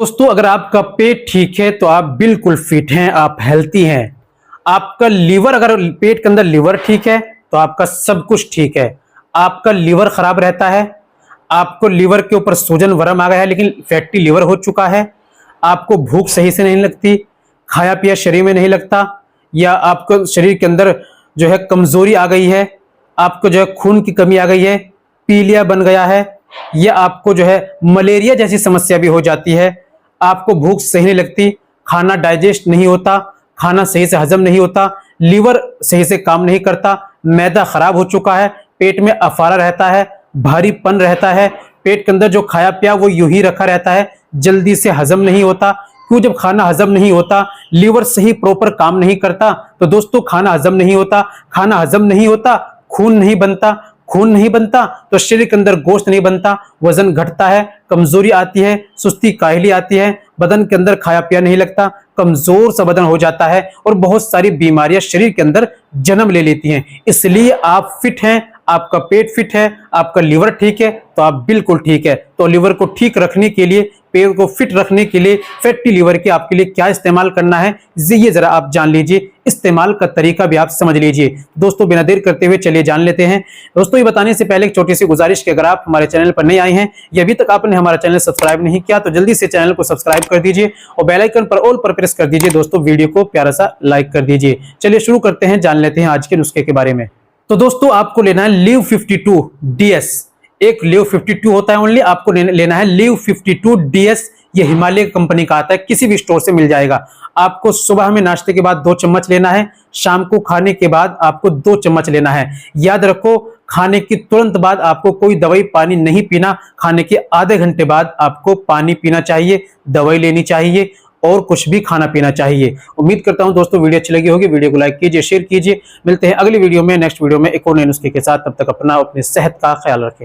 दोस्तों, अगर आपका पेट ठीक है तो आप बिल्कुल फिट हैं, आप हेल्थी हैं। आपका लीवर, अगर पेट के अंदर लीवर ठीक है तो आपका सब कुछ ठीक है। आपका लीवर खराब रहता है, आपको लीवर के ऊपर सूजन वरम आ गया है, लेकिन फैटी लीवर हो चुका है, आपको भूख सही से नहीं लगती, खाया पिया शरीर में नहीं लगता, या आपको शरीर के अंदर जो है कमजोरी आ गई है, आपको जो है खून की कमी आ गई है, पीलिया बन गया है, या आपको जो है मलेरिया जैसी समस्या भी हो जाती है, आपको भूख सही नहीं लगती, खाना डाइजेस्ट नहीं होता, खाना सही से हजम नहीं होता, लीवर सही से काम नहीं करता, मैदा खराब हो चुका है, पेट में अफारा रहता है, भारीपन रहता है, पेट के अंदर जो खाया पिया वो यूं ही रखा रहता है, जल्दी से हजम नहीं होता। क्यों? जब खाना हजम नहीं होता, लीवर सही प्रॉपर काम नहीं करता, तो दोस्तों खाना हजम नहीं होता, खाना हजम नहीं होता, खून नहीं बनता, खून नहीं बनता तो शरीर के अंदर गोश्त नहीं बनता, वजन घटता है, कमजोरी आती है, सुस्ती काहली आती है, बदन के अंदर खाया पिया नहीं लगता, कमजोर सा बदन हो जाता है और बहुत सारी बीमारियां शरीर के अंदर जन्म ले लेती हैं। इसलिए आप फिट हैं, आपका पेट फिट है, आपका लीवर ठीक है तो आप बिल्कुल ठीक है। तो लीवर को ठीक रखने के लिए, पेट को फिट रखने के लिए, फैटी लीवर के आपके लिए क्या इस्तेमाल करना है ये जरा आप जान लीजिए, इस्तेमाल का तरीका भी आप समझ लीजिए। दोस्तों बिना देर करते हुए चलिए जान लेते हैं। दोस्तों ये बताने से पहले एक छोटी सी गुजारिश कि अगर आप हमारे चैनल पर नए आए हैं या अभी तक आपने हमारा चैनल सब्सक्राइब नहीं किया तो जल्दी से चैनल को सब्सक्राइब कर दीजिए और बेल आइकन पर ऑल पर प्रेस कर दीजिए। दोस्तों वीडियो को प्यारा सा लाइक कर दीजिए। चलिए शुरू करते हैं, जान लेते हैं आज के नुस्खे के बारे में। तो दोस्तों आपको लेना है लिव 52 DS। एक लिव 52 होता है ओनली, आपको लेना है लिव 52 DS। ये हिमालय कंपनी का आता है, किसी भी स्टोर से मिल जाएगा। आपको सुबह में नाश्ते के बाद 2 चम्मच लेना है, शाम को खाने के बाद आपको 2 चम्मच लेना है। याद रखो, खाने के तुरंत बाद आपको कोई दवाई पानी नहीं पीना, खाने के आधे घंटे बाद आपको पानी पीना चाहिए, दवाई लेनी चाहिए और कुछ भी खाना पीना चाहिए। उम्मीद करता हूं दोस्तों वीडियो अच्छी लगी होगी। वीडियो को लाइक कीजिए, शेयर कीजिए। मिलते हैं अगली वीडियो में, नेक्स्ट वीडियो में एक और नए नुस्खे के साथ। तब तक अपना, अपनी सेहत का ख्याल रखें।